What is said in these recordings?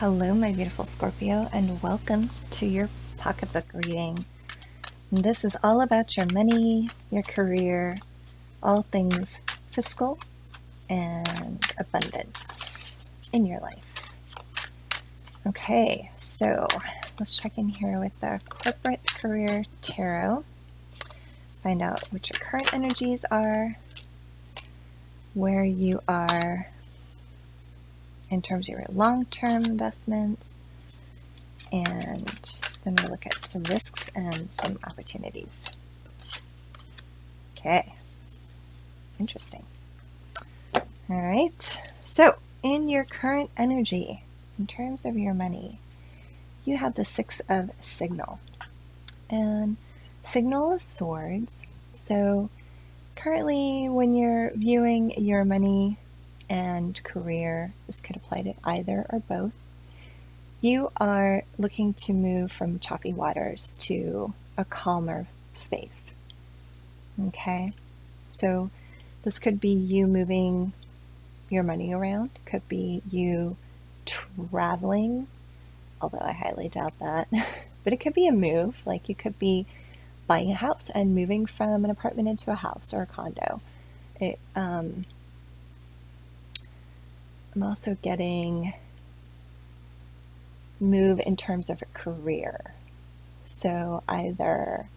Hello, my beautiful Scorpio, and welcome to your pocketbook reading. This is all about your money, your career, all things fiscal and abundance in your life. Okay, so let's check in here with the Corporate Career Tarot. Find out what your current energies are, where you are in terms of your long-term investments, and then we'll look at some risks and some opportunities. Okay, interesting. All right, so in your current energy, in terms of your money, you have the Six of Signal. And Signal of Swords. So currently when you're viewing your money and career, this could apply to either or both, you are looking to move from choppy waters to a calmer space. Okay, so this could be you moving your money around, could be you traveling, although I highly doubt that, but it could be a move, like you could be buying a house and moving from an apartment into a house or a condo. I'm also getting move in terms of a career. So either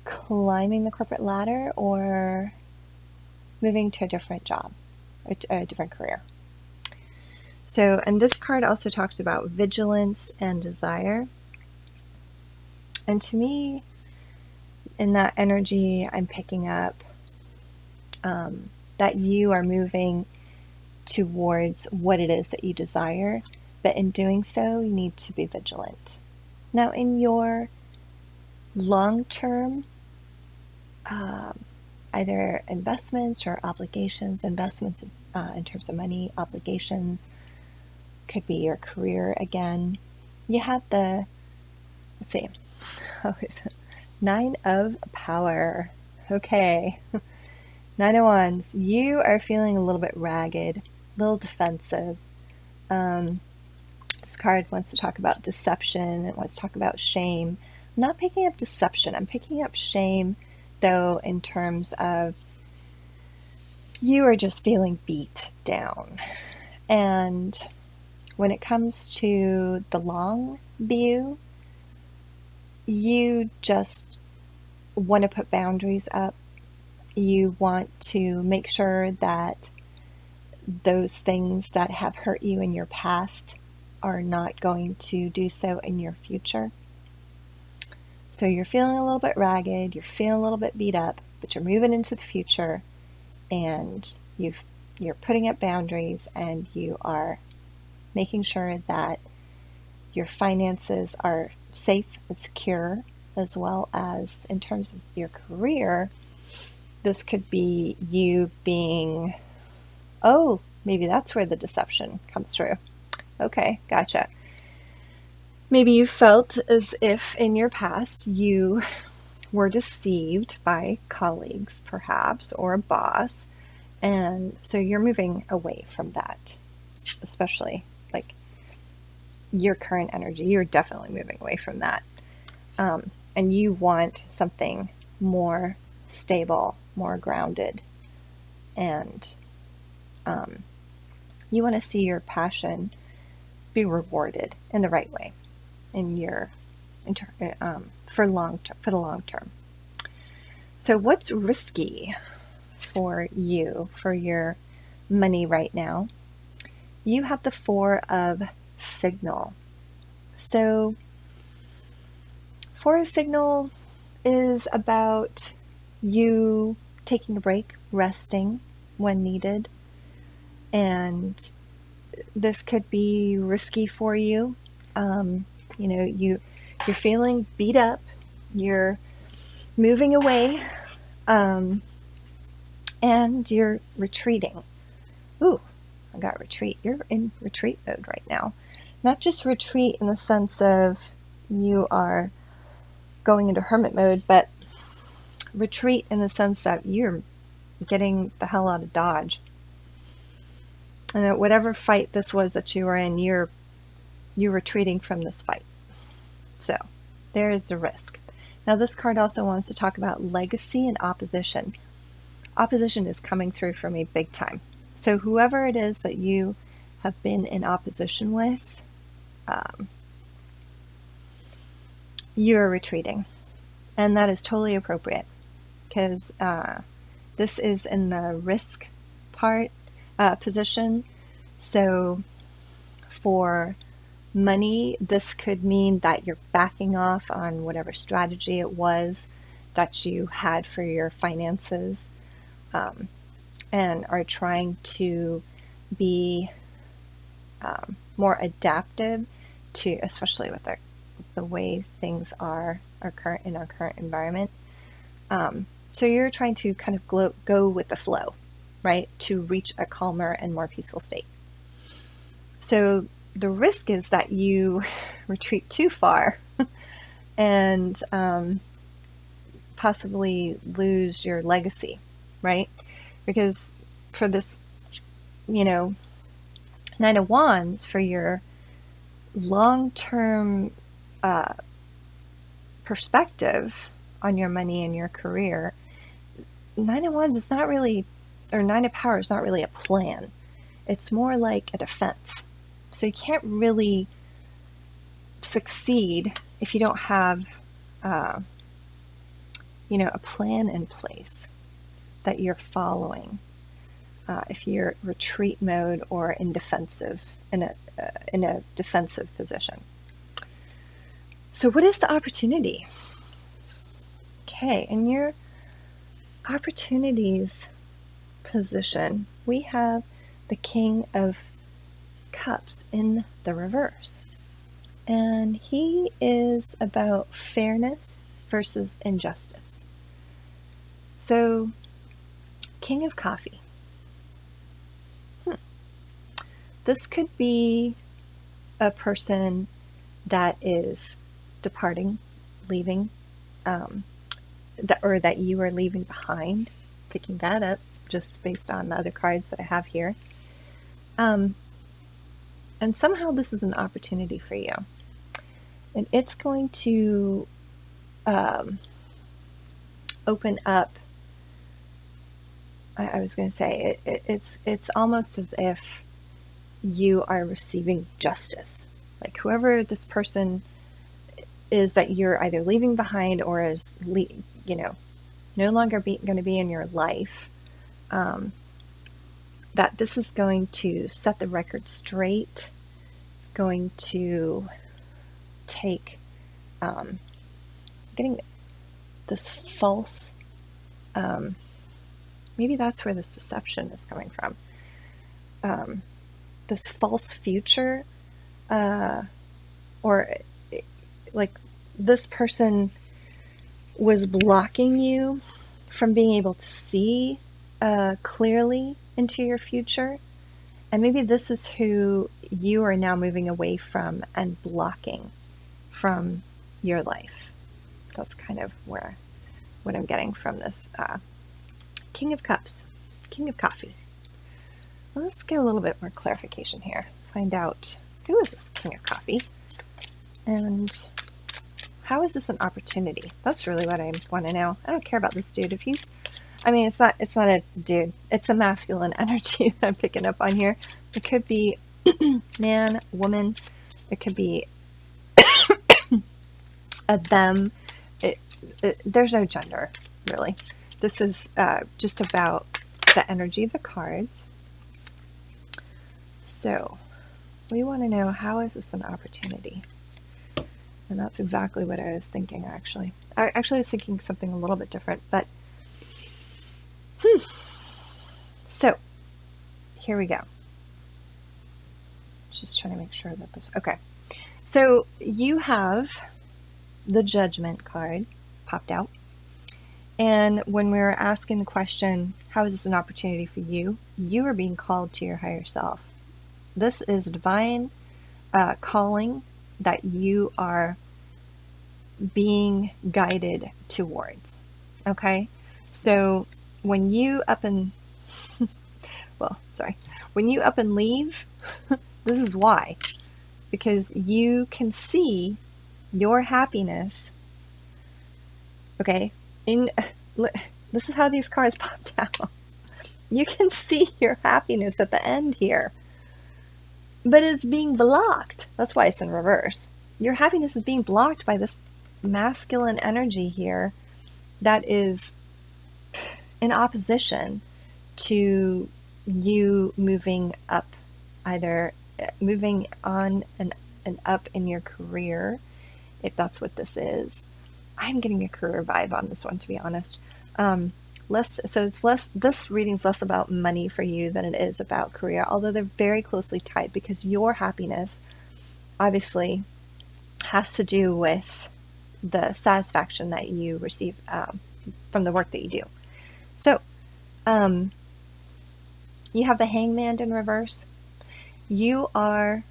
climbing the corporate ladder or moving to a different job, a different career. So, and this card also talks about vigilance and desire. And to me, in that energy, I'm picking up that you are moving towards what it is that you desire, but in doing so, you need to be vigilant. Now, in your long-term, either investments or obligations, investments in terms of money, obligations, could be your career again. You have the, let's see, Nine of Power. Okay. Nine of Wands. You are feeling a little bit ragged, a little defensive. This card wants to talk about deception. It wants to talk about shame. I'm not picking up deception. I'm picking up shame, though, in terms of you are just feeling beat down. And when it comes to the long view, you just want to put boundaries up. You want to make sure that those things that have hurt you in your past are not going to do so in your future. So you're feeling a little bit ragged, you're feeling a little bit beat up, but you're moving into the future and you're putting up boundaries and you are making sure that your finances are safe and secure, as well as in terms of your career. This could be you being, oh, maybe that's where the deception comes through. Okay, gotcha. Maybe you felt as if in your past you were deceived by colleagues, perhaps, or a boss, and so you're moving away from that, especially like your current energy. You're definitely moving away from that. And you want something more stable, more grounded, and you want to see your passion be rewarded in the right way in your for the long term. So what's risky for you, for your money right now? You have the Four of Signal. So Four of Signal is about you taking a break, resting when needed, and this could be risky for you. You're feeling beat up, you're moving away, and you're retreating. Ooh, I got retreat. You're in retreat mode right now. Not just retreat in the sense of you are going into hermit mode, but retreat in the sense that you're getting the hell out of Dodge. And that whatever fight this was that you were in, you're you're retreating from this fight. So there is the risk. Now this card also wants to talk about legacy and opposition. Opposition is coming through for me big time. So whoever it is that you have been in opposition with, you are retreating. And that is totally appropriate because this is in the risk part position. So for money, this could mean that you're backing off on whatever strategy it was that you had for your finances, and are trying to be more adaptive to, especially with the way things are in our current environment. So you're trying to kind of go with the flow, right, to reach a calmer and more peaceful state. So the risk is that you retreat too far and possibly lose your legacy, right? Because for this, Nine of Wands, for your long-term perspective on your money and your career, Nine of Wands is not really, or Nine of Power is not really a plan. It's more like a defense. So you can't really succeed if you don't have, a plan in place that you're following. If you're retreat mode or in a defensive position. So what is the opportunity? Okay, in your opportunities position, we have the King of Cups in the reverse. And he is about fairness versus injustice. So, King of Coffee. This could be a person that is departing, leaving, that you are leaving behind, picking that up just based on the other cards that I have here. And somehow this is an opportunity for you. And it's going to open up, I was going to say, it's almost as if you are receiving justice. Like whoever this person is that you're either leaving behind or is, no longer going to be in your life, that this is going to set the record straight. It's going to take getting this false, maybe that's where this deception is coming from, this false future, or like this person was blocking you from being able to see clearly into your future. And maybe this is who you are now moving away from and blocking from your life. That's kind of what I'm getting from this King of Cups, King of Coffee. Well, let's get a little bit more clarification here. Find out, who is this King of Coffee? And how is this an opportunity? That's really what I want to know. I don't care about this dude. It's not a dude. It's a masculine energy that I'm picking up on here. It could be man, woman. It could be a them. There's no gender, really. This is just about the energy of the cards. So we want to know, how is this an opportunity? And that's exactly what I was thinking, actually. I actually was thinking something a little bit different, but so here we go. Just trying to make sure that this, okay. So you have the Judgment card popped out. And when we were asking the question, how is this an opportunity for you? You are being called to your higher self. This is a divine calling that you are being guided towards. Okay? So when you up and when you up and leave, this is why. because you can see your happiness. Okay, this is how these cards popped out. You can see your happiness at the end here, but it's being blocked. That's why it's in reverse. Your happiness is being blocked by this masculine energy here that is in opposition to you moving up, either moving on and up in your career, if that's what this is. I'm getting a career vibe on this one, to be honest. This reading's less about money for you than it is about career, although they're very closely tied, because your happiness obviously has to do with the satisfaction that you receive from the work that you do. So you have the Hangman in reverse. You are,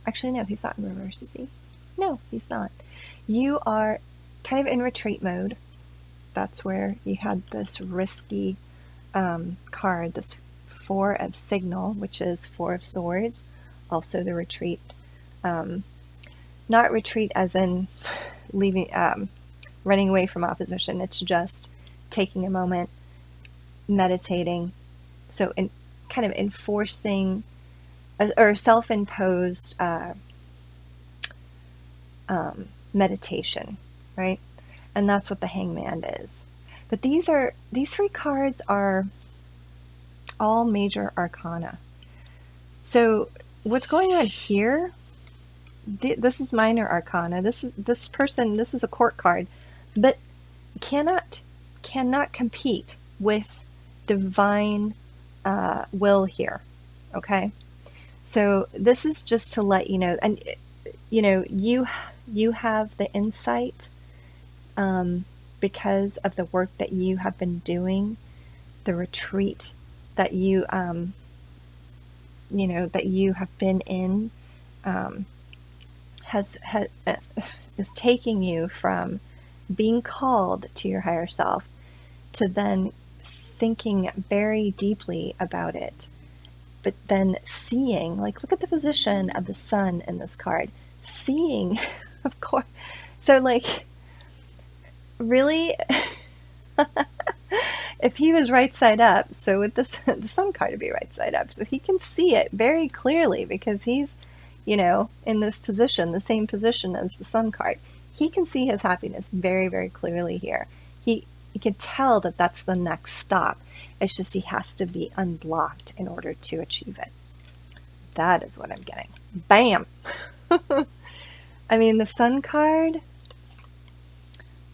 actually no, he's not in reverse, is he? No, he's not. You are kind of in retreat mode. That's where you had this risky card, this Four of Signal, which is Four of Swords, also the retreat. Not retreat as in leaving, running away from opposition. It's just taking a moment, meditating. So kind of enforcing or self-imposed meditation, right? And that's what the Hangman is. But these three cards are all major arcana. So what's going on here? This is minor arcana. This is a court card, but cannot compete with divine will here. Okay, so this is just to let you know, and you have the insight because of the work that you have been doing, the retreat that you that you have been in is taking you from being called to your higher self to then thinking very deeply about it, but then seeing, like, look at the position of the sun in this card. Seeing, of course. So, like, really, if he was right side up, so with the sun card to be right side up, so he can see it very clearly because he's, in this position, the same position as the sun card. He can see his happiness very, very clearly here. He can tell that that's the next stop. It's just he has to be unblocked in order to achieve it. That is what I'm getting. Bam! I mean, the sun card,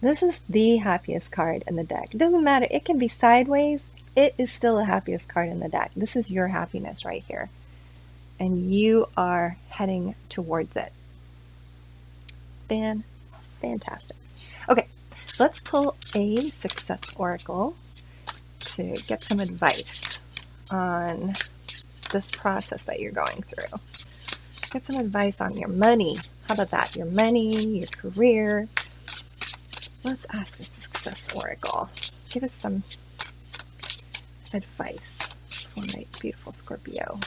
this is the happiest card in the deck. It doesn't matter. It can be sideways. It is still the happiest card in the deck. This is your happiness right here. And you are heading towards it. Fantastic. Okay, let's pull a success oracle to get some advice on this process that you're going through. Get some advice on your money. How about that? Your money, your career. Let's ask a success oracle. Give us some advice for my beautiful Scorpio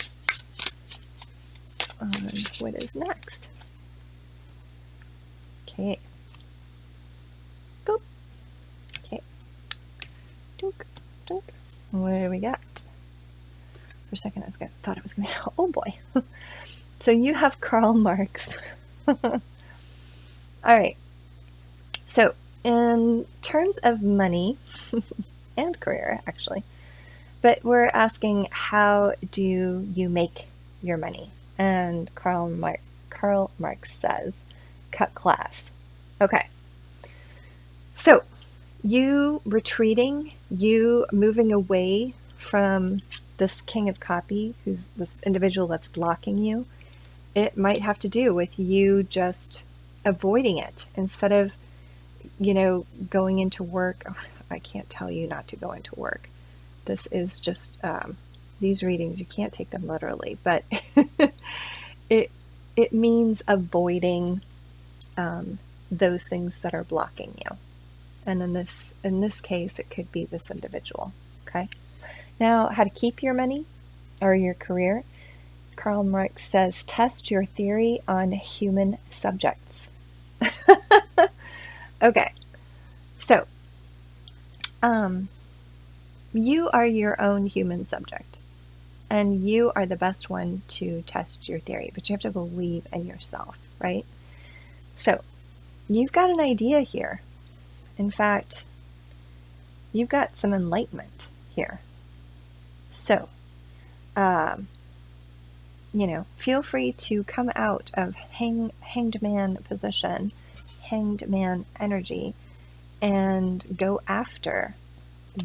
on what is next. Okay. Boop. Okay. Dook. Dook. What do we got? For a second, thought it was going to be, oh boy. So you have Karl Marx. All right. So in terms of money and career, actually, but we're asking, how do you make your money? And Karl Marx says, cut class. Okay. So you retreating, you moving away from this King of Copy, who's this individual that's blocking you, it might have to do with you just avoiding it instead of, going into work. Oh, I can't tell you not to go into work. This is just, these readings, you can't take them literally, but it means avoiding those things that are blocking you. And in this case, it could be this individual. Okay. Now, how to keep your money or your career. Karl Marx says, test your theory on human subjects. Okay, so you are your own human subject, and you are the best one to test your theory, but you have to believe in yourself, right? So you've got an idea here. In fact, you've got some enlightenment here. So, feel free to come out of hanged man position, hanged man energy, and go after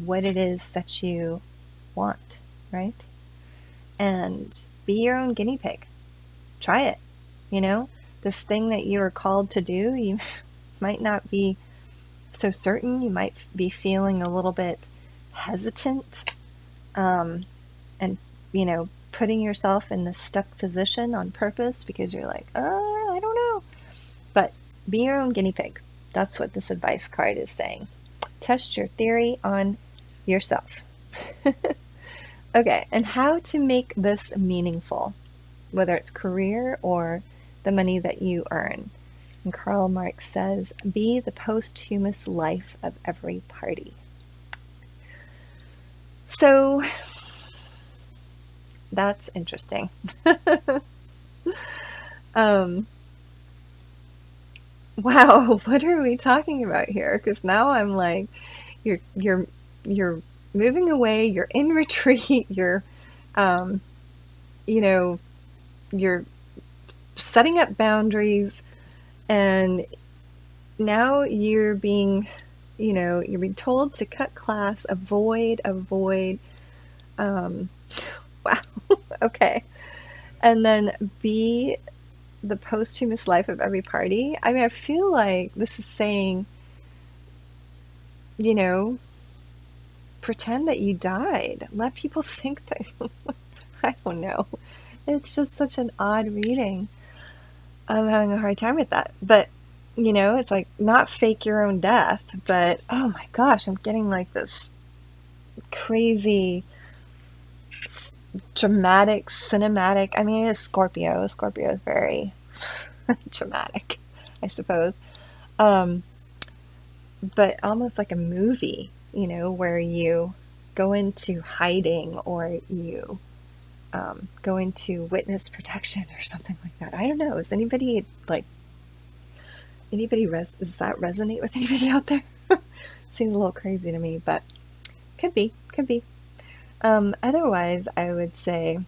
what it is that you want, right? And be your own guinea pig. Try it. This thing that you are called to do, you might not be so certain. You might be feeling a little bit hesitant, and putting yourself in this stuck position on purpose because you're like, I don't know. But be your own guinea pig. That's what this advice card is saying. Test your theory on yourself. Okay, and how to make this meaningful, whether it's career or the money that you earn. And Karl Marx says, be the posthumous life of every party. So that's interesting. Wow, what are we talking about here? Because now I'm like, you're moving away, you're in retreat, you're you're setting up boundaries, and now you're being told to cut class, avoid. Wow, okay. And then be the posthumous life of every party. I mean, I feel like this is saying, pretend that you died. Let people think that, I don't know. It's just such an odd reading. I'm having a hard time with that. But, it's like not fake your own death, but oh my gosh, I'm getting like this crazy, dramatic, cinematic. I mean, it is Scorpio. Scorpio is very dramatic, I suppose. But almost like a movie, where you go into hiding or you go into witness protection or something like that. I don't know. Is anybody does that resonate with anybody out there? Seems a little crazy to me, but could be. Otherwise, I would say,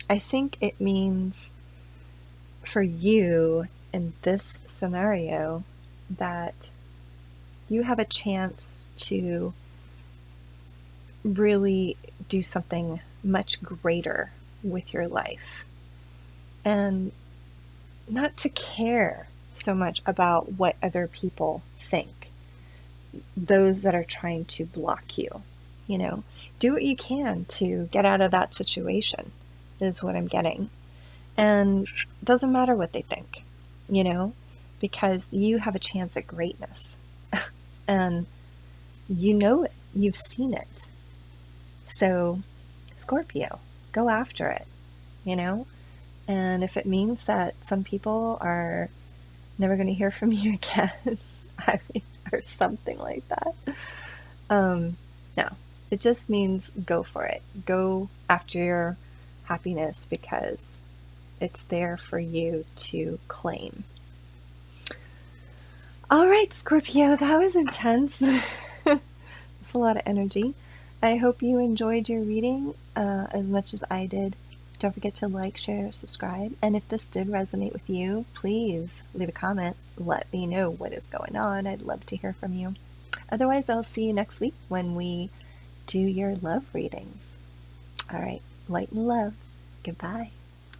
I think it means for you in this scenario that you have a chance to really do something much greater with your life, and not to care so much about what other people think, those that are trying to block you. Do what you can to get out of that situation is what I'm getting. And it doesn't matter what they think, because you have a chance at greatness. And you know it. You've seen it. So, Scorpio, go after it, And if it means that some people are never going to hear from you again, or something like that. No, it just means go for it. Go after your happiness because it's there for you to claim. All right, Scorpio, that was intense. It's a lot of energy. I hope you enjoyed your reading as much as I did. Don't forget to like, share, subscribe. And if this did resonate with you, please leave a comment. Let me know what is going on. I'd love to hear from you. Otherwise, I'll see you next week when we do your love readings. All right, light and love. Goodbye.